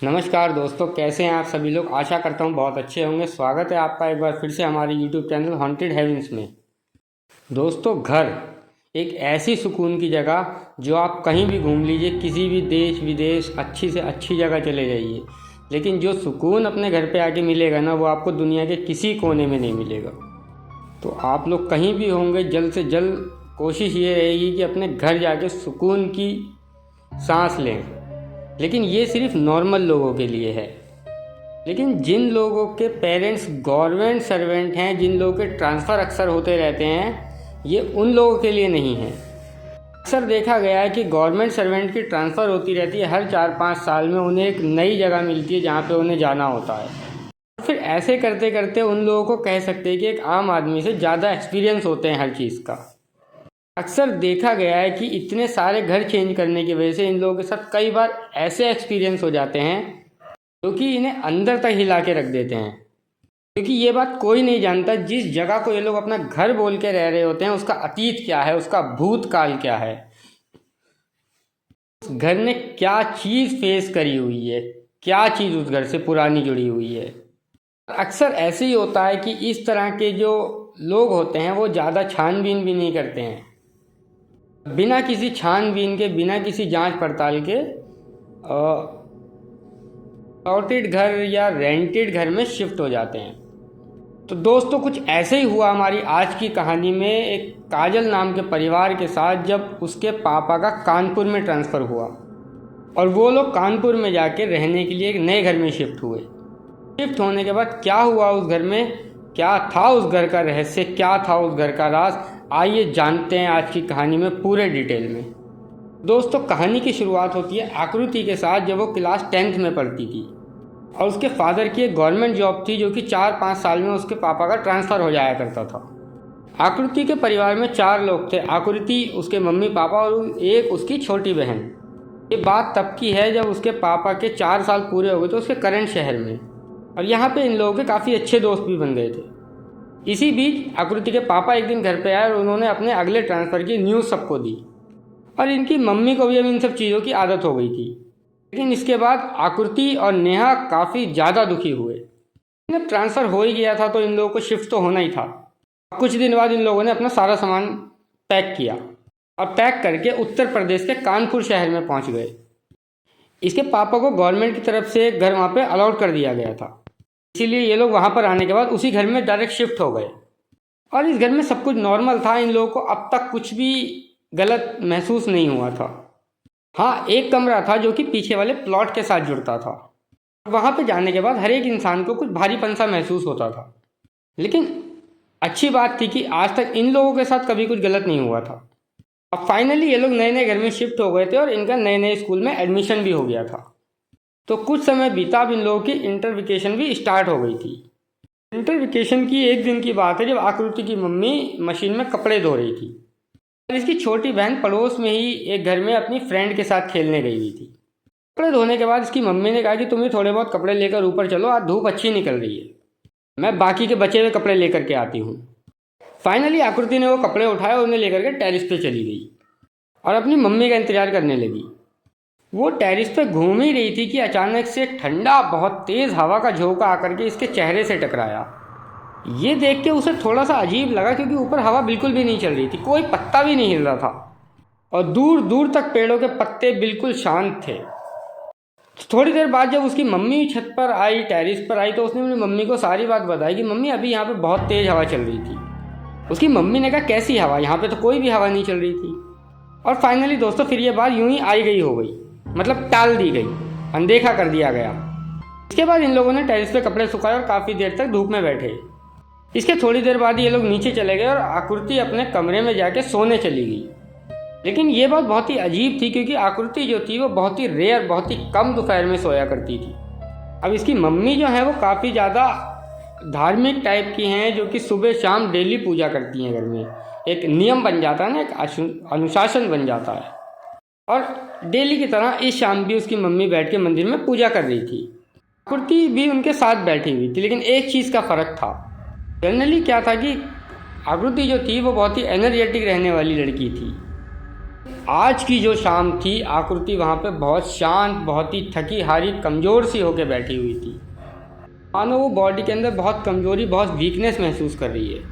नमस्कार दोस्तों, कैसे हैं आप सभी लोग। आशा करता हूँ बहुत अच्छे होंगे। स्वागत है आपका एक बार फिर से हमारे YouTube चैनल हॉन्टेड हेवंस में। दोस्तों, घर एक ऐसी सुकून की जगह जो आप कहीं भी घूम लीजिए, किसी भी देश विदेश अच्छी से अच्छी जगह चले जाइए, लेकिन जो सुकून अपने घर पे आके मिलेगा ना, वो आपको दुनिया के किसी कोने में नहीं मिलेगा। तो आप लोग कहीं भी होंगे, जल्द से जल्द कोशिश ये रहेगी कि अपने घर जाके सुकून की सांस लें। लेकिन ये सिर्फ नॉर्मल लोगों के लिए है। लेकिन जिन लोगों के पेरेंट्स गवर्नमेंट सर्वेंट हैं, जिन लोगों के ट्रांसफ़र अक्सर होते रहते हैं, ये उन लोगों के लिए नहीं है। अक्सर देखा गया है कि गवर्नमेंट सर्वेंट की ट्रांसफ़र होती रहती है, हर 4-5 साल में उन्हें एक नई जगह मिलती है जहाँ पे उन्हें जाना होता है। फिर ऐसे करते करते उन लोगों को कह सकते हैं कि एक आम आदमी से ज़्यादा एक्सपीरियंस होते हैं हर चीज़ का। अक्सर देखा गया है कि इतने सारे घर चेंज करने की वजह से इन लोगों के साथ कई बार ऐसे एक्सपीरियंस हो जाते हैं जो कि इन्हें अंदर तक हिला के रख देते हैं। क्योंकि ये बात कोई नहीं जानता, जिस जगह को ये लोग अपना घर बोल के रह रहे होते हैं उसका अतीत क्या है, उसका भूतकाल क्या है, उस घर ने क्या चीज़ फेस करी हुई है, क्या चीज़ उस घर से पुरानी जुड़ी हुई है। अक्सर ऐसे ही होता है कि इस तरह के जो लोग होते हैं वो ज़्यादा छानबीन भी नहीं करते हैं। बिना किसी छानबीन के, बिना किसी जांच पड़ताल के प्लॉटेड घर या रेंटेड घर में शिफ्ट हो जाते हैं। तो दोस्तों, कुछ ऐसे ही हुआ हमारी आज की कहानी में एक काजल नाम के परिवार के साथ, जब उसके पापा का कानपुर में ट्रांसफ़र हुआ और वो लोग कानपुर में जाके रहने के लिए एक नए घर में शिफ्ट हुए। शिफ्ट होने के बाद क्या हुआ उस घर में, क्या था उस घर का रहस्य, क्या था उस घर का राज, आइए जानते हैं आज की कहानी में पूरे डिटेल में। दोस्तों, कहानी की शुरुआत होती है आकृति के साथ, जब वो क्लास 10th में पढ़ती थी और उसके फादर की एक गवर्नमेंट जॉब थी जो कि 4-5 साल में उसके पापा का ट्रांसफ़र हो जाया करता था। आकृति के परिवार में 4 लोग थे, आकृति, उसके मम्मी पापा और एक उसकी छोटी बहन। ये बात तब की है जब उसके पापा के 4 साल पूरे हो गए थे उसके करंट शहर में, और यहाँ पे इन लोगों के काफ़ी अच्छे दोस्त भी बन गए थे। इसी बीच आकृति के पापा एक दिन घर पे आए और उन्होंने अपने अगले ट्रांसफ़र की न्यूज़ सबको दी, और इनकी मम्मी को भी अब इन सब चीज़ों की आदत हो गई थी। लेकिन इसके बाद आकृति और नेहा काफ़ी ज़्यादा दुखी हुए। जब ट्रांसफ़र हो ही गया था तो इन लोगों को शिफ्ट तो होना ही था। कुछ दिन बाद इन लोगों ने अपना सारा सामान पैक किया और पैक करके उत्तर प्रदेश के कानपुर शहर में पहुंच गए। इसके पापा को गवर्नमेंट की तरफ से एक घर वहाँ पे अलाउड कर दिया गया था, इसीलिए ये लोग वहाँ पर आने के बाद उसी घर में डायरेक्ट शिफ्ट हो गए। और इस घर में सब कुछ नॉर्मल था, इन लोगों को अब तक कुछ भी गलत महसूस नहीं हुआ था। हाँ, एक कमरा था जो कि पीछे वाले प्लॉट के साथ जुड़ता था। वहाँ पे जाने के बाद हर एक इंसान को कुछ भारीपन सा महसूस होता था। लेकिन अच्छी बात थी कि आज तक इन लोगों के साथ कभी कुछ गलत नहीं हुआ था। अब फाइनली ये लोग नए नए घर में शिफ्ट हो गए थे और इनका नए नए स्कूल में एडमिशन भी हो गया था। तो कुछ समय बीता, अब इन लोगों की इंटर वेकेशन भी स्टार्ट हो गई थी। इंटर वेकेशन की एक दिन की बात है जब आकृति की मम्मी मशीन में कपड़े धो रही थी और इसकी छोटी बहन पड़ोस में ही एक घर में अपनी फ्रेंड के साथ खेलने गई हुई थी। कपड़े धोने के बाद इसकी मम्मी ने कहा कि तुम्हें थोड़े बहुत कपड़े लेकर ऊपर चलो, आज धूप अच्छी निकल रही है, मैं बाकी के बचे हुए कपड़े लेकर के आती हूँ। फाइनली आकृति ने वो कपड़े उठाए और उन्हें लेकर के टेरिस पे चली गई और अपनी मम्मी का इंतजार करने लगी। वो टेरिस पे घूम ही रही थी कि अचानक से ठंडा बहुत तेज़ हवा का झोंका आकर के इसके चेहरे से टकराया। ये देख के उसे थोड़ा सा अजीब लगा, क्योंकि ऊपर हवा बिल्कुल भी नहीं चल रही थी, कोई पत्ता भी नहीं हिल रहा था और दूर दूर तक पेड़ों के पत्ते बिल्कुल शांत थे। थोड़ी देर बाद जब उसकी मम्मी छत पर आई, टेरिस पर आई, तो उसने अपनी मम्मी को सारी बात बताई कि मम्मी, अभी यहाँ पे बहुत तेज़ हवा चल रही थी। उसकी मम्मी ने कहा, कैसी हवा, यहाँ पे तो कोई भी हवा नहीं चल रही थी। और फाइनली दोस्तों, फिर ये बात यूं ही आई गई हो गई, मतलब टाल दी गई, अनदेखा कर दिया गया। इसके बाद इन लोगों ने टेरिस पे कपड़े सुखाए और काफ़ी देर तक धूप में बैठे। इसके थोड़ी देर बाद ये लोग नीचे चले गए और आकृति अपने कमरे में जाके सोने चली गई। लेकिन ये बात बहुत ही अजीब थी, क्योंकि आकृति जो थी वो बहुत ही रेयर, बहुत ही कम दोपहर में सोया करती थी। अब इसकी मम्मी जो है वो काफ़ी ज़्यादा धार्मिक टाइप की हैं, जो कि सुबह शाम डेली पूजा करती हैं। घर में एक नियम बन जाता है ना, एक अनुशासन बन जाता है। और डेली की तरह इस शाम भी उसकी मम्मी बैठ के मंदिर में पूजा कर रही थी। आकृति भी उनके साथ बैठी हुई थी, लेकिन एक चीज़ का फ़र्क था। जनरली क्या था कि आकृति जो थी वो बहुत ही एनर्जेटिक रहने वाली लड़की थी। आज की जो शाम थी, आकृति वहाँ पे बहुत शांत, बहुत ही थकी हारी, कमज़ोर सी होकर बैठी हुई थी। मानो वो बॉडी के अंदर बहुत कमज़ोरी, बहुत वीकनेस महसूस कर रही है।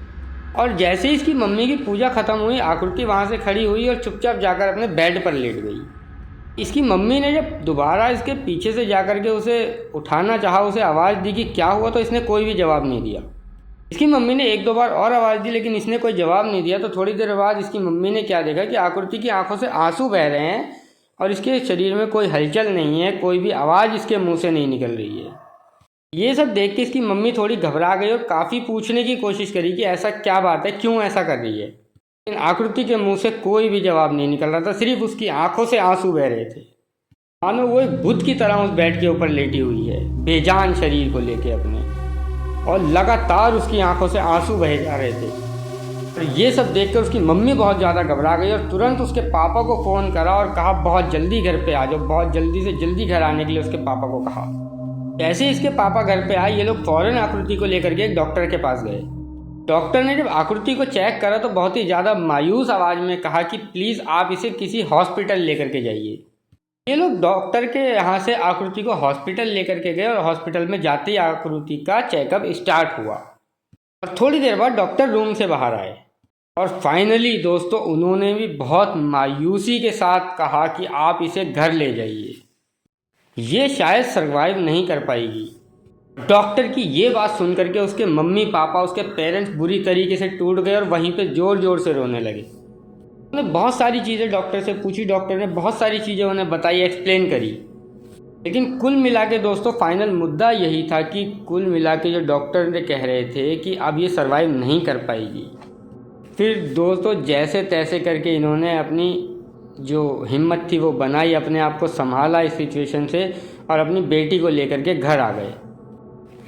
और जैसे ही इसकी मम्मी की पूजा ख़त्म हुई, आकृति वहाँ से खड़ी हुई और चुपचाप जाकर अपने बेड पर लेट गई। इसकी मम्मी ने जब दोबारा इसके पीछे से जाकर के उसे उठाना चाहा, उसे आवाज़ दी कि क्या हुआ, तो इसने कोई भी जवाब नहीं दिया। इसकी मम्मी ने एक दो बार और आवाज़ दी, लेकिन इसने कोई जवाब नहीं दिया। तो थोड़ी देर बाद इसकी मम्मी ने क्या देखा कि आकृति की आंखों से आंसू बह रहे हैं और इसके शरीर में कोई हलचल नहीं है, कोई भी आवाज़ इसके मुंह से नहीं निकल रही है। ये सब देख के इसकी मम्मी थोड़ी घबरा गई और काफ़ी पूछने की कोशिश करी कि ऐसा क्या बात है, क्यों ऐसा कर रही है। लेकिन आकृति के मुंह से कोई भी जवाब नहीं निकल रहा था, सिर्फ उसकी आंखों से आंसू बह रहे थे। मानो वो एक भूत की तरह उस बेड के ऊपर लेटी हुई है, बेजान शरीर को लेके अपने, और लगातार उसकी आंखों से आंसू बहे जा रहे थे। और ये सब देखकर उसकी मम्मी बहुत ज़्यादा घबरा गई और तुरंत उसके पापा को फ़ोन करा और कहा बहुत जल्दी घर पे आ जाओ, बहुत जल्दी से जल्दी घर आने के लिए उसके पापा को कहा। जैसे इसके पापा घर पे आए, ये लोग फ़ौरन आकृति को लेकर के एक डॉक्टर के पास गए। डॉक्टर ने जब आकृति को चेक करा तो बहुत ही ज़्यादा मायूस आवाज़ में कहा कि प्लीज़ आप इसे किसी हॉस्पिटल लेकर के जाइए। ये लोग डॉक्टर के यहाँ से आकृति को हॉस्पिटल लेकर के गए और हॉस्पिटल में जाते ही आकृति का चेकअप स्टार्ट हुआ। और थोड़ी देर बाद डॉक्टर रूम से बाहर आए और फाइनली दोस्तों उन्होंने भी बहुत मायूसी के साथ कहा कि आप इसे घर ले जाइए, ये शायद सर्वाइव नहीं कर पाएगी। डॉक्टर की ये बात सुनकर के उसके मम्मी पापा, उसके पेरेंट्स बुरी तरीके से टूट गए और वहीं पे ज़ोर ज़ोर से रोने लगे। उन्होंने बहुत सारी चीज़ें डॉक्टर से पूछी, डॉक्टर ने बहुत सारी चीज़ें उन्हें बताई, एक्सप्लेन करी। लेकिन कुल मिला के दोस्तों फाइनल मुद्दा यही था कि कुल मिला के जो डॉक्टर ने कह रहे थे कि अब ये सर्वाइव नहीं कर पाएगी। फिर दोस्तों जैसे तैसे करके इन्होंने अपनी जो हिम्मत थी वो बनाई, अपने आप को संभाला इस सिचुएशन से और अपनी बेटी को लेकर के घर आ गए।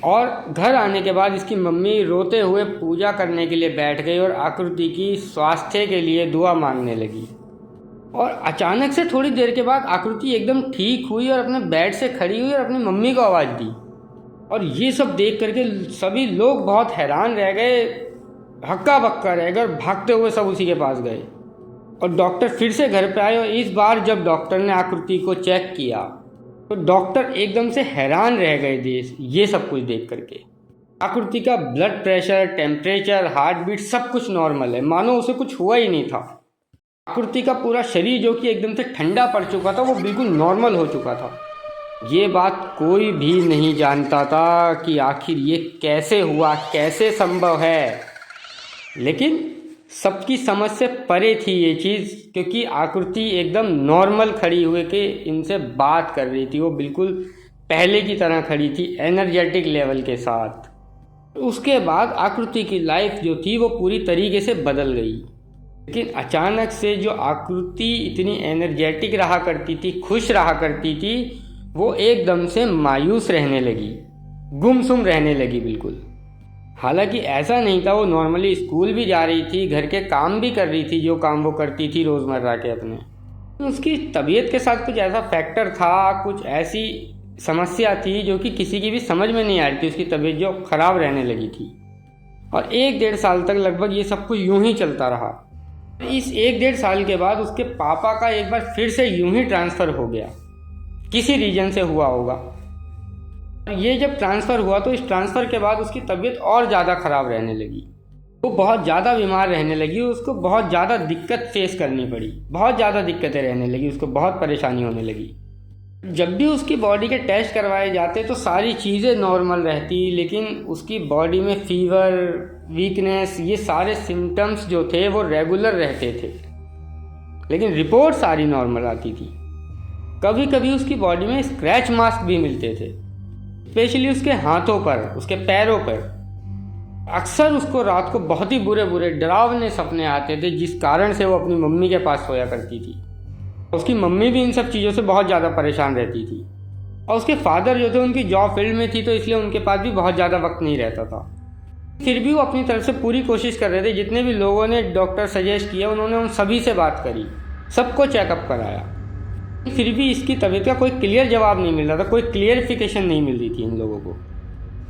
और घर आने के बाद इसकी मम्मी रोते हुए पूजा करने के लिए बैठ गई और आकृति की स्वास्थ्य के लिए दुआ मांगने लगी। और अचानक से थोड़ी देर के बाद आकृति एकदम ठीक हुई और अपने बेड से खड़ी हुई और अपनी मम्मी को आवाज़ दी। और ये सब देख करके सभी लोग बहुत हैरान रह गए, हक्का बक्का रह गए और भागते हुए सब उसी के पास गए। और डॉक्टर फिर से घर पे आए और इस बार जब डॉक्टर ने आकृति को चेक किया तो डॉक्टर एकदम से हैरान रह गए ये सब कुछ देख करके। आकृति का blood pressure, temperature, heart beat सब कुछ नॉर्मल है, मानो उसे कुछ हुआ ही नहीं था। आकृति का पूरा शरीर जो कि एकदम से ठंडा पड़ चुका था वो बिल्कुल नॉर्मल हो चुका था। ये बात कोई भी नहीं जानता था कि आखिर ये कैसे हुआ, कैसे संभव है। लेकिन सबकी समझ से परे थी ये चीज़, क्योंकि आकृति एकदम नॉर्मल खड़ी हुए के इनसे बात कर रही थी। वो बिल्कुल पहले की तरह खड़ी थी, एनर्जेटिक लेवल के साथ। उसके बाद आकृति की लाइफ जो थी वो पूरी तरीके से बदल गई। लेकिन अचानक से जो आकृति इतनी एनर्जेटिक रहा करती थी, खुश रहा करती थी, वो एकदम से मायूस रहने लगी, गुमसुम रहने लगी बिल्कुल। हालांकि ऐसा नहीं था, वो नॉर्मली स्कूल भी जा रही थी, घर के काम भी कर रही थी, जो काम वो करती थी रोज़मर्रा के अपने। उसकी तबीयत के साथ कुछ ऐसा फैक्टर था, कुछ ऐसी समस्या थी जो कि किसी की भी समझ में नहीं आ रही थी। उसकी तबीयत जो ख़राब रहने लगी थी और 1-1.5 साल तक लगभग ये सब कुछ यूं ही चलता रहा। इस 1-1.5 साल के बाद उसके पापा का एक बार फिर से यूं ही ट्रांसफ़र हो गया, किसी रीजन से हुआ होगा। ये जब ट्रांसफ़र हुआ तो इस ट्रांसफ़र के बाद उसकी तबीयत और ज़्यादा ख़राब रहने लगी। वो बहुत ज़्यादा बीमार रहने लगी, उसको बहुत ज़्यादा दिक्कत फेस करनी पड़ी, बहुत ज़्यादा दिक्कतें रहने लगी, उसको बहुत परेशानी होने लगी। जब भी उसकी बॉडी के टेस्ट करवाए जाते तो सारी चीज़ें नॉर्मल रहती, लेकिन उसकी बॉडी में फीवर, वीकनेस, ये सारे सिम्टम्स जो थे वो रेगुलर रहते थे, लेकिन रिपोर्ट सारी नॉर्मल आती थी। कभी कभी उसकी बॉडी में स्क्रैच मार्क्स भी मिलते थे, स्पेशली उसके हाथों पर, उसके पैरों पर। अक्सर उसको रात को बहुत ही बुरे बुरे डरावने सपने आते थे, जिस कारण से वो अपनी मम्मी के पास सोया करती थी। उसकी मम्मी भी इन सब चीज़ों से बहुत ज़्यादा परेशान रहती थी और उसके फादर जो थे उनकी जॉब फील्ड में थी, तो इसलिए उनके पास भी बहुत ज़्यादा वक्त नहीं रहता था। फिर भी वो अपनी तरफ से पूरी कोशिश कर रहे थे। जितने भी लोगों ने डॉक्टर सजेस्ट किया उन्होंने उन सभी से बात करी, सबको चेकअप कराया, फिर भी इसकी तबीयत का कोई क्लियर जवाब नहीं मिल रहा था, कोई क्लियरिफिकेशन नहीं मिल रही थी इन लोगों को।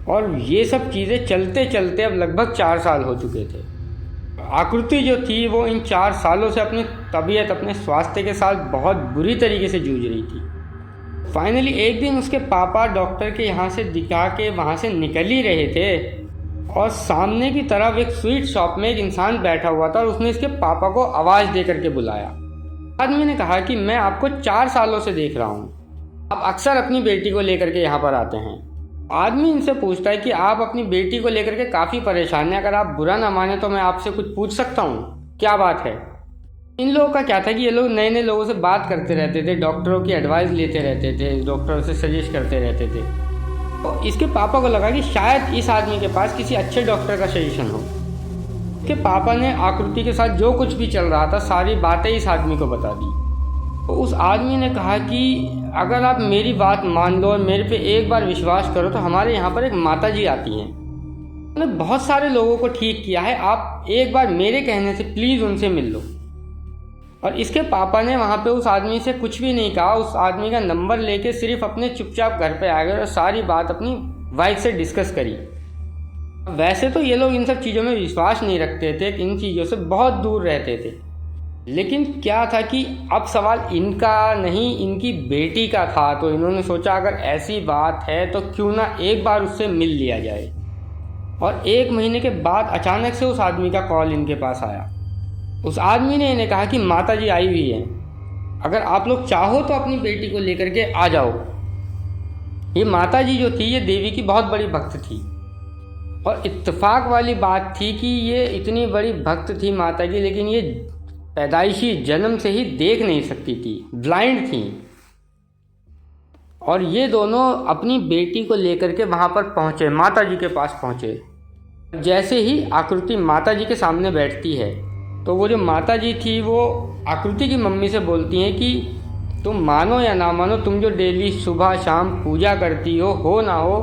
और ये सब चीज़ें चलते चलते अब लगभग 4 साल हो चुके थे। आकृति जो थी वो इन 4 सालों से अपनी तबीयत, अपने स्वास्थ्य के साथ बहुत बुरी तरीके से जूझ रही थी। फाइनली एक दिन उसके पापा डॉक्टर के यहाँ से दिखा के वहाँ से निकल ही रहे थे और सामने की तरफ एक स्वीट शॉप में एक इंसान बैठा हुआ था और उसने इसके पापा को आवाज़ दे करके बुलाया। आदमी ने कहा कि मैं आपको 4 सालों से देख रहा हूँ, आप अक्सर अपनी बेटी को लेकर के यहाँ पर आते हैं। आदमी इनसे पूछता है कि आप अपनी बेटी को लेकर के काफ़ी परेशान हैं, अगर आप बुरा ना माने तो मैं आपसे कुछ पूछ सकता हूँ, क्या बात है। इन लोगों का क्या था कि ये लोग नए नए लोगों से बात करते रहते थे, डॉक्टरों की एडवाइस लेते रहते थे, डॉक्टरों से सजेस्ट करते रहते थे। तो इसके पापा को लगा कि शायद इस आदमी के पास किसी अच्छे डॉक्टर का सजेशन हो। इसके पापा ने आकृति के साथ जो कुछ भी चल रहा था सारी बातें इस आदमी को बता दी। तो उस आदमी ने कहा कि अगर आप मेरी बात मान लो और मेरे पे एक बार विश्वास करो तो हमारे यहाँ पर एक माता जी आती हैं, उन्होंने बहुत सारे लोगों को ठीक किया है, आप एक बार मेरे कहने से प्लीज़ उनसे मिल लो। और इसके पापा ने वहाँ पे उस आदमी से कुछ भी नहीं कहा, उस आदमी का नंबर लेके सिर्फ अपने चुपचाप घर पे आ गए और सारी बात अपनी वाइफ से डिस्कस करी। वैसे तो ये लोग इन सब चीज़ों में विश्वास नहीं रखते थे, इन चीज़ों से बहुत दूर रहते थे, लेकिन क्या था कि अब सवाल इनका नहीं इनकी बेटी का था। तो इन्होंने सोचा अगर ऐसी बात है तो क्यों ना एक बार उससे मिल लिया जाए। और 1 महीने के बाद अचानक से उस आदमी का कॉल इनके पास आया। उस आदमी ने इन्हें कहा कि माता जी आई हुई हैं, अगर आप लोग चाहो तो अपनी बेटी को लेकर के आ जाओ। ये माता जी जो थी ये देवी की बहुत बड़ी भक्त थी और इत्तेफाक वाली बात थी कि ये इतनी बड़ी भक्त थी माता की, लेकिन ये पैदाइशी जन्म से ही देख नहीं सकती थी, ब्लाइंड थी। और ये दोनों अपनी बेटी को लेकर के वहाँ पर पहुँचे, माता जी के पास पहुँचे। जैसे ही आकृति माता जी के सामने बैठती है तो वो जो माता जी थी वो आकृति की मम्मी से बोलती हैं कि तुम मानो या ना मानो, तुम जो डेली सुबह शाम पूजा करती हो ना हो,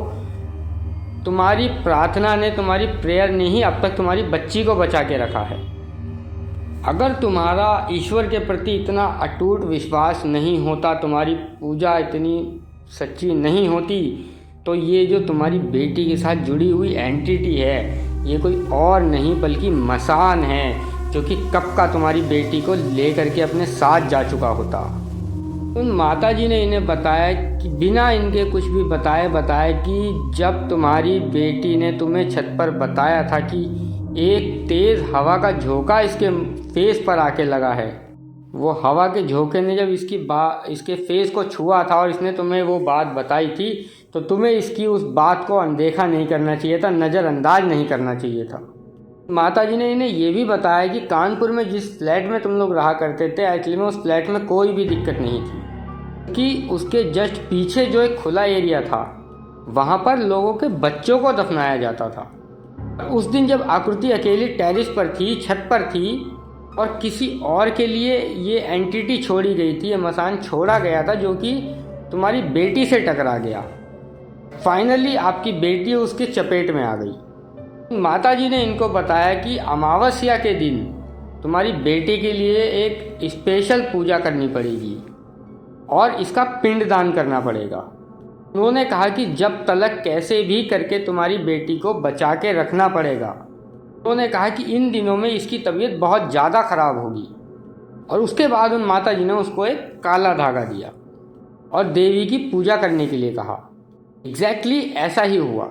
तुम्हारी प्रार्थना ने, तुम्हारी प्रेयर ने ही अब तक तुम्हारी बच्ची को बचा के रखा है। अगर तुम्हारा ईश्वर के प्रति इतना अटूट विश्वास नहीं होता, तुम्हारी पूजा इतनी सच्ची नहीं होती, तो ये जो तुम्हारी बेटी के साथ जुड़ी हुई एंटिटी है ये कोई और नहीं बल्कि मसान है, जो कि कब का तुम्हारी बेटी को ले करके अपने साथ जा चुका होता। उन माता जी ने इन्हें बताया कि बिना इनके कुछ भी बताए कि जब तुम्हारी बेटी ने तुम्हें छत पर बताया था कि एक तेज़ हवा का झोंका इसके फेस पर आके लगा है, वो हवा के झोंके ने जब इसके फेस को छुआ था और इसने तुम्हें वो बात बताई थी, तो तुम्हें इसकी उस बात को अनदेखा नहीं करना चाहिए था, नज़रअंदाज नहीं करना चाहिए था। माता जी ने इन्हें ये भी बताया कि कानपुर में जिस फ्लैट में तुम लोग रहा करते थे, एक्चुअली में उस फ्लैट में कोई भी दिक्कत नहीं थी कि उसके जस्ट पीछे जो एक खुला एरिया था वहाँ पर लोगों के बच्चों को दफनाया जाता था। उस दिन जब आकृति अकेली टेरिस पर थी, छत पर थी, और किसी और के लिए ये एंटिटी छोड़ी गई थी, ये मसान छोड़ा गया था जो कि तुम्हारी बेटी से टकरा गया। फाइनली आपकी बेटी उसके चपेट में आ गई। माता जी ने इनको बताया कि अमावस्या के दिन तुम्हारी बेटी के लिए एक स्पेशल पूजा करनी पड़ेगी और इसका पिंडदान करना पड़ेगा। उन्होंने कहा कि जब तलक कैसे भी करके तुम्हारी बेटी को बचा के रखना पड़ेगा। उन्होंने कहा कि इन दिनों में इसकी तबीयत बहुत ज़्यादा ख़राब होगी। और उसके बाद उन माता जी ने उसको एक काला धागा दिया और देवी की पूजा करने के लिए कहा। एग्जैक्टली ऐसा ही हुआ।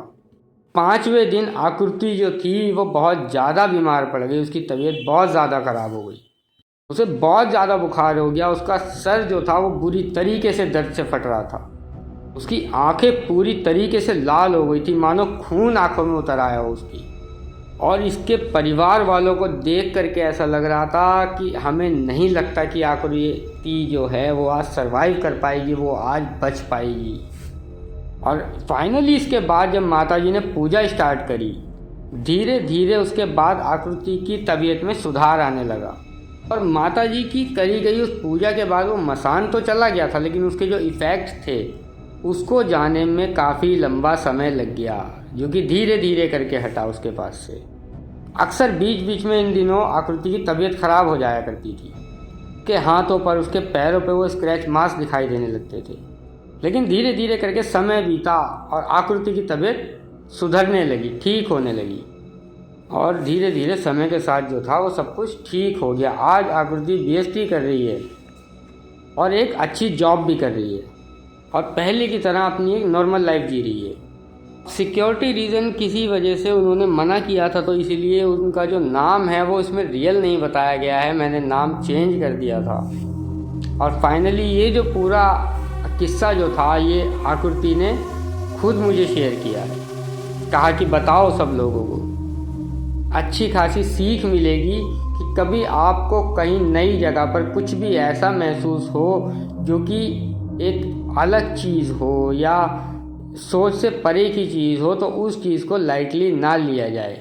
5वें दिन आकृति जो थी वो बहुत ज़्यादा बीमार पड़ गई, उसकी तबीयत बहुत ज़्यादा ख़राब हो गई, उसे बहुत ज़्यादा बुखार हो गया, उसका सर जो था वो बुरी तरीके से दर्द से फट रहा था, उसकी आंखें पूरी तरीके से लाल हो गई थी, मानो खून आंखों में उतर आया हो उसकी। और इसके परिवार वालों को देख करके ऐसा लग रहा था कि हमें नहीं लगता कि आकृति जो है वो आज सरवाइव कर पाएगी, वो आज बच पाएगी। और फाइनली इसके बाद जब माताजी ने पूजा स्टार्ट करी, धीरे धीरे उसके बाद आकृति की तबीयत में सुधार आने लगा। और माताजी की करी गई उस पूजा के बाद वो मसान तो चला गया था, लेकिन उसके जो इफ़ेक्ट थे उसको जाने में काफ़ी लंबा समय लग गया, जो कि धीरे धीरे करके हटा उसके पास से। अक्सर बीच बीच में इन दिनों आकृति की तबीयत ख़राब हो जाया करती थी, उसके हाथों पर, उसके पैरों पर वो स्क्रैच मार्क्स दिखाई देने लगते थे। लेकिन धीरे धीरे करके समय बीता और आकृति की तबीयत सुधरने लगी, ठीक होने लगी। और धीरे धीरे समय के साथ जो था वो सब कुछ ठीक हो गया। आज आकृति बीएसटी कर रही है और एक अच्छी जॉब भी कर रही है और पहले की तरह अपनी एक नॉर्मल लाइफ जी रही है। सिक्योरिटी रीज़न किसी वजह से उन्होंने मना किया था, तो इसीलिए उनका जो नाम है वो इसमें रियल नहीं बताया गया है, मैंने नाम चेंज कर दिया था। और फाइनली ये जो पूरा किस्सा जो था ये आकृति ने खुद मुझे शेयर किया है, कहा कि बताओ सब लोगों को, अच्छी खासी सीख मिलेगी कि कभी आपको कहीं नई जगह पर कुछ भी ऐसा महसूस हो जो कि एक अलग चीज़ हो या सोच से परे की चीज़ हो, तो उस चीज़ को लाइटली ना लिया जाए।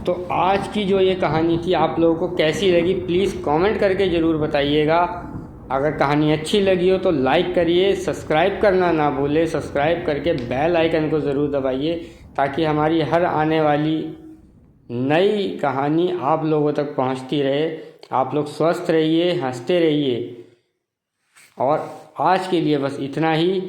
तो आज की जो ये कहानी थी आप लोगों को कैसी लगी प्लीज़ कमेंट करके ज़रूर बताइएगा। अगर कहानी अच्छी लगी हो तो लाइक करिए, सब्सक्राइब करना ना भूले, सब्सक्राइब करके बेल आइकन को ज़रूर दबाइए ताकि हमारी हर आने वाली नई कहानी आप लोगों तक पहुंचती रहे। आप लोग स्वस्थ रहिए, हंसते रहिए। और आज के लिए बस इतना ही।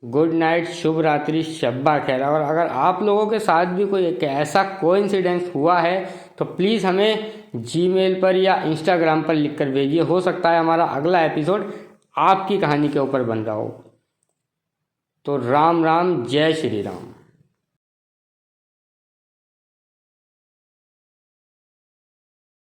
गुड नाइट, शुभ रात्रि, शब्बा खैर। और अगर आप लोगों के साथ भी कोई एक ऐसा कोइंसिडेंस हुआ है तो प्लीज़ हमें जीमेल पर या इंस्टाग्राम पर लिखकर भेजिए। हो सकता है हमारा अगला एपिसोड आपकी कहानी के ऊपर बन रहा हो। तो राम राम, जय श्री राम।